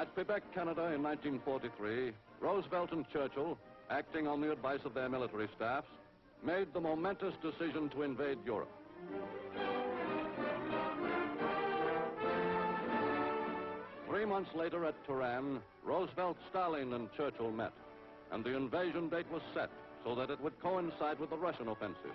At Quebec, Canada in 1943, Roosevelt and Churchill, acting on the advice of their military staffs, made the momentous decision to invade Europe. 3 months later at Turan, Roosevelt, Stalin, and Churchill met, and the invasion date was set so that it would coincide with the Russian offensive.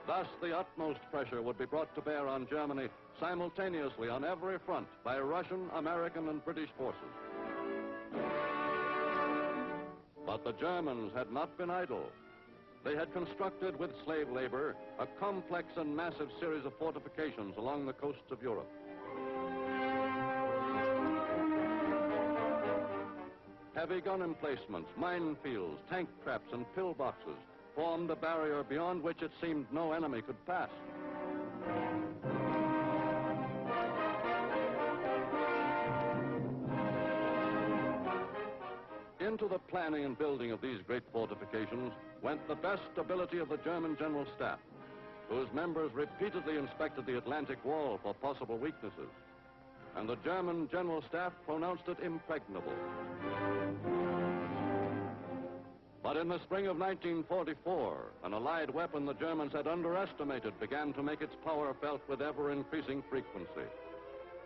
Thus, the utmost pressure would be brought to bear on Germany simultaneously on every front by Russian, American, and British forces. But the Germans had not been idle. They had constructed with slave labor a complex and massive series of fortifications along the coasts of Europe. Heavy gun emplacements, minefields, tank traps, and pillboxes formed a barrier beyond which it seemed no enemy could pass. Into the planning and building of these great fortifications went the best ability of the German General Staff, whose members repeatedly inspected the Atlantic Wall for possible weaknesses. And the German General Staff pronounced it impregnable. But in the spring of 1944, an Allied weapon the Germans had underestimated began to make its power felt with ever-increasing frequency.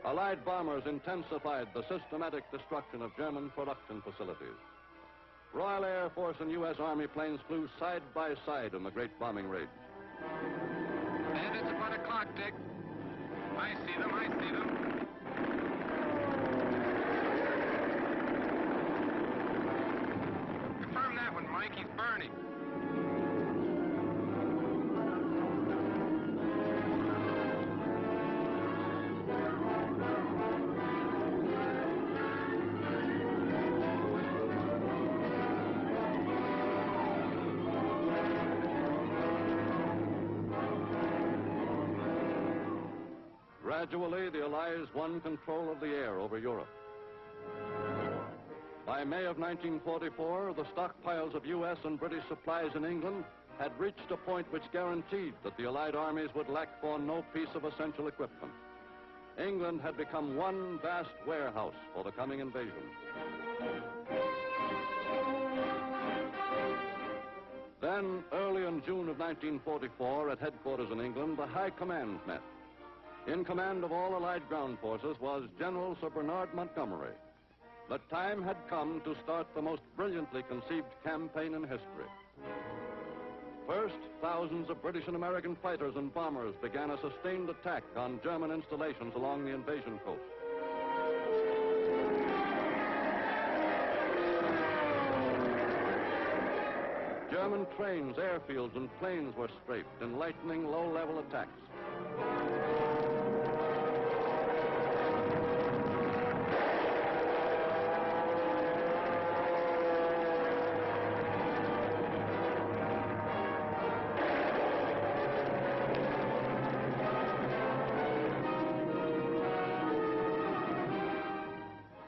Allied bombers intensified the systematic destruction of German production facilities. Royal Air Force and U.S. Army planes flew side by side in the great bombing raids. Bandits at 1 o'clock, Dick. I see them. Confirm that one, Mike. He's burning. Gradually, the Allies won control of the air over Europe. By May of 1944, the stockpiles of U.S. and British supplies in England had reached a point which guaranteed that the Allied armies would lack for no piece of essential equipment. England had become one vast warehouse for the coming invasion. Then, early in June of 1944, at headquarters in England, the High Command met. In command of all Allied ground forces was General Sir Bernard Montgomery. The time had come to start the most brilliantly conceived campaign in history. First, thousands of British and American fighters and bombers began a sustained attack on German installations along the invasion coast. German trains, airfields, and planes were strafed in lightning, low-level attacks.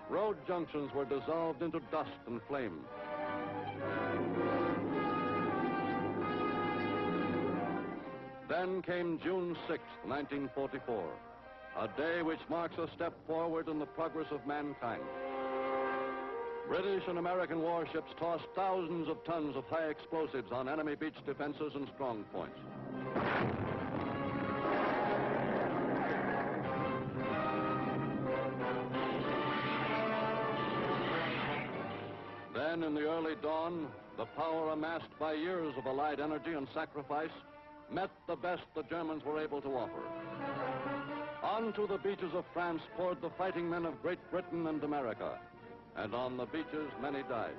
Road junctions were dissolved into dust and flame. Then came June 6th, 1944, a day which marks a step forward in the progress of mankind. British and American warships tossed thousands of tons of high explosives on enemy beach defenses and strong points. Then, in the early dawn, the power amassed by years of Allied energy and sacrifice met the best the Germans were able to offer. Onto the beaches of France poured the fighting men of Great Britain and America, and on the beaches many died.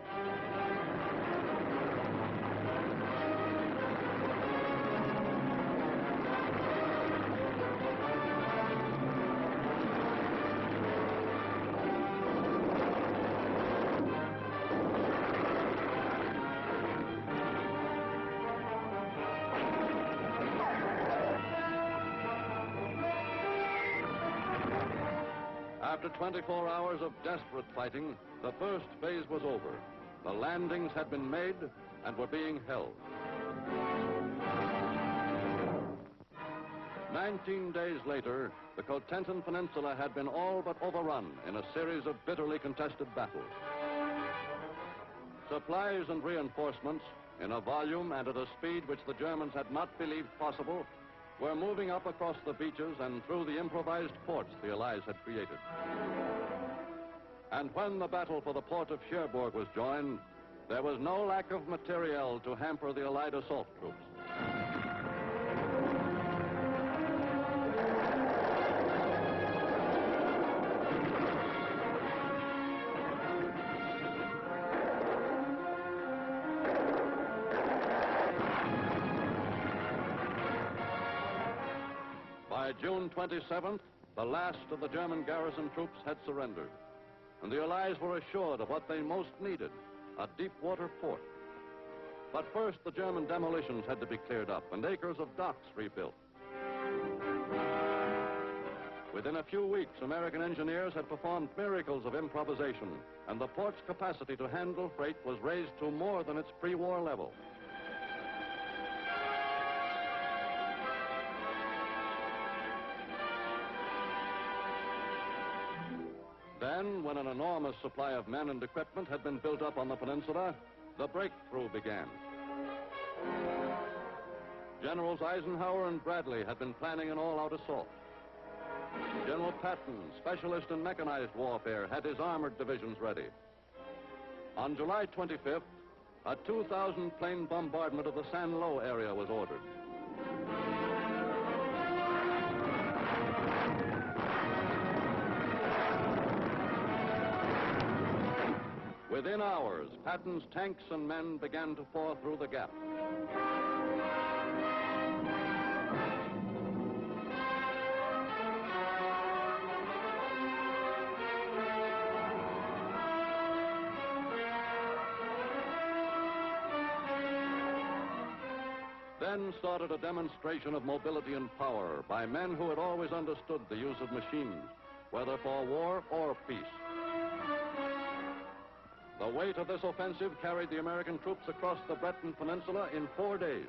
After 24 hours of desperate fighting, the first phase was over. The landings had been made and were being held. 19 days later, the Cotentin Peninsula had been all but overrun in a series of bitterly contested battles. Supplies and reinforcements, in a volume and at a speed which the Germans had not believed possible, were moving up across the beaches and through the improvised ports the Allies had created. And when the battle for the port of Cherbourg was joined, there was no lack of materiel to hamper the Allied assault troops. By June 27th, the last of the German garrison troops had surrendered, and the Allies were assured of what they most needed, a deep-water port. But first, the German demolitions had to be cleared up and acres of docks rebuilt. Within a few weeks, American engineers had performed miracles of improvisation, and the port's capacity to handle freight was raised to more than its pre-war level. Then, when an enormous supply of men and equipment had been built up on the peninsula, the breakthrough began. Generals Eisenhower and Bradley had been planning an all-out assault. General Patton, specialist in mechanized warfare, had his armored divisions ready. On July 25th, a 2,000-plane bombardment of the Saint-Lô area was ordered. Within hours, Patton's tanks and men began to pour through the gap. Then started a demonstration of mobility and power by men who had always understood the use of machines, whether for war or peace. The weight of this offensive carried the American troops across the Breton Peninsula in 4 days,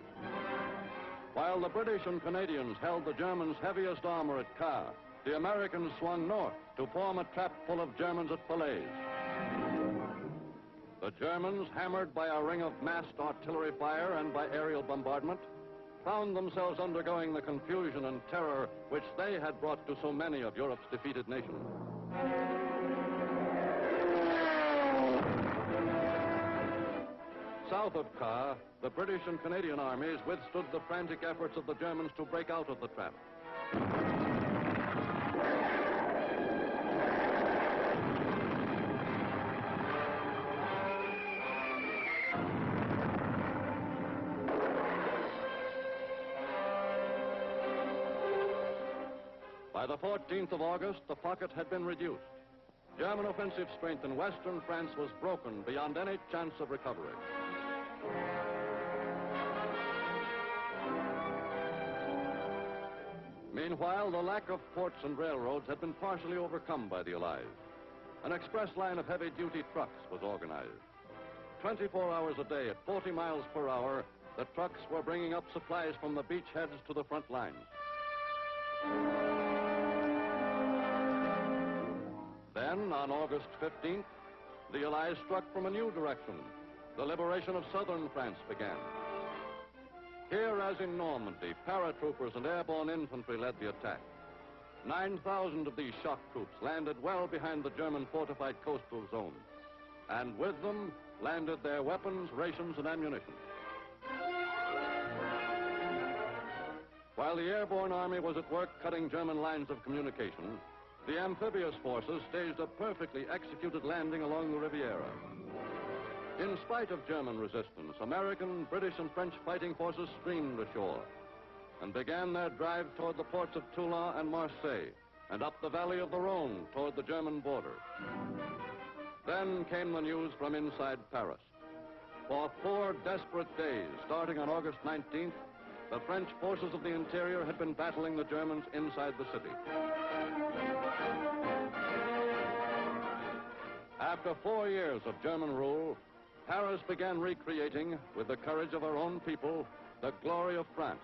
while the British and Canadians held the Germans' heaviest armor at Caen. The Americans swung north to form a trap full of Germans at Falaise. The Germans, hammered by a ring of massed artillery fire and by aerial bombardment, found themselves undergoing the confusion and terror which they had brought to so many of Europe's defeated nations. South of Caen, the British and Canadian armies withstood the frantic efforts of the Germans to break out of the trap. By the 14th of August, the pocket had been reduced. German offensive strength in western France was broken beyond any chance of recovery. Meanwhile, the lack of ports and railroads had been partially overcome by the Allies. An express line of heavy-duty trucks was organized. 24 hours a day at 40 miles per hour, the trucks were bringing up supplies from the beachheads to the front lines. Then, on August 15th, the Allies struck from a new direction. The liberation of southern France began. Here, as in Normandy, paratroopers and airborne infantry led the attack. 9,000 of these shock troops landed well behind the German fortified coastal zone. And with them landed their weapons, rations, and ammunition. While the airborne army was at work cutting German lines of communication, the amphibious forces staged a perfectly executed landing along the Riviera. In spite of German resistance, American, British, and French fighting forces streamed ashore and began their drive toward the ports of Toulon and Marseille and up the valley of the Rhone toward the German border. Then came the news from inside Paris. For 4 desperate days, starting on August 19th, the French forces of the interior had been battling the Germans inside the city. After 4 years of German rule, Paris began recreating, with the courage of her own people, the glory of France.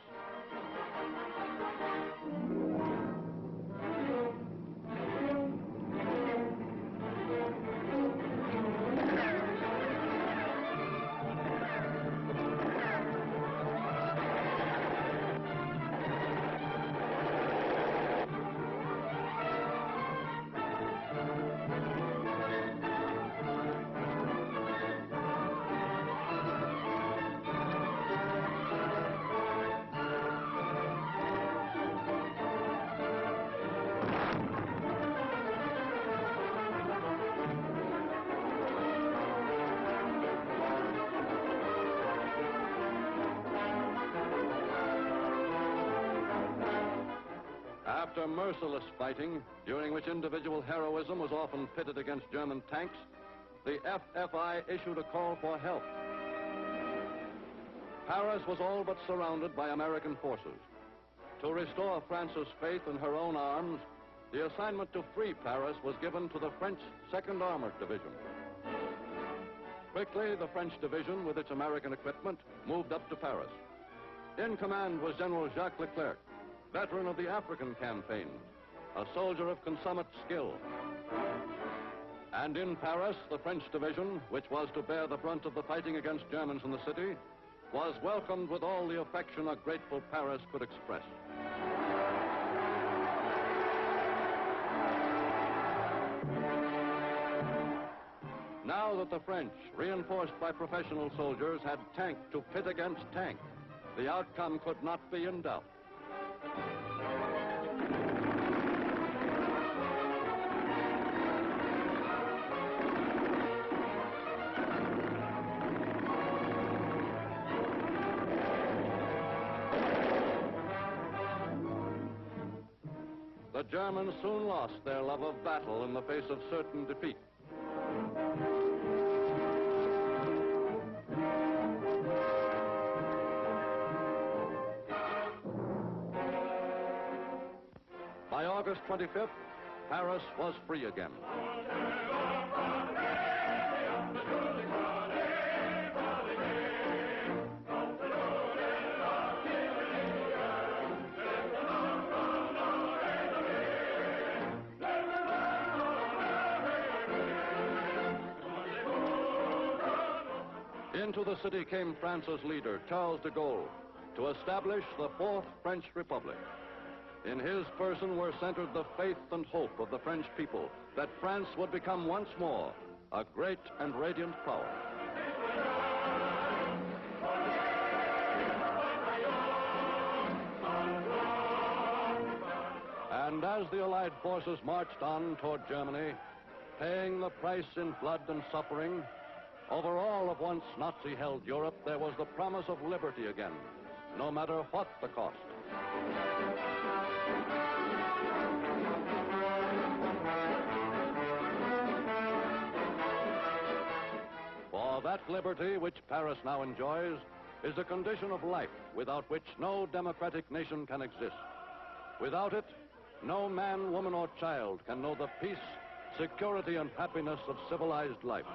After merciless fighting, during which individual heroism was often pitted against German tanks, the FFI issued a call for help. Paris was all but surrounded by American forces. To restore France's faith in her own arms, the assignment to free Paris was given to the French 2nd Armored Division. Quickly, the French division, with its American equipment, moved up to Paris. In command was General Jacques Leclerc, veteran of the African campaigns, a soldier of consummate skill. And in Paris, the French division, which was to bear the brunt of the fighting against Germans in the city, was welcomed with all the affection a grateful Paris could express. Now that the French, reinforced by professional soldiers, had tank to pit against tank, the outcome could not be in doubt. The Germans soon lost their love of battle in the face of certain defeat. By August 25th, Paris was free again. Into the city came France's leader, Charles de Gaulle, to establish the Fourth French Republic. In his person were centered the faith and hope of the French people that France would become once more a great and radiant power. And as the Allied forces marched on toward Germany, paying the price in blood and suffering, over all of once Nazi-held Europe, there was the promise of liberty again, no matter what the cost. For that liberty which Paris now enjoys is a condition of life without which no democratic nation can exist. Without it, no man, woman, or child can know the peace, security, and happiness of civilized life.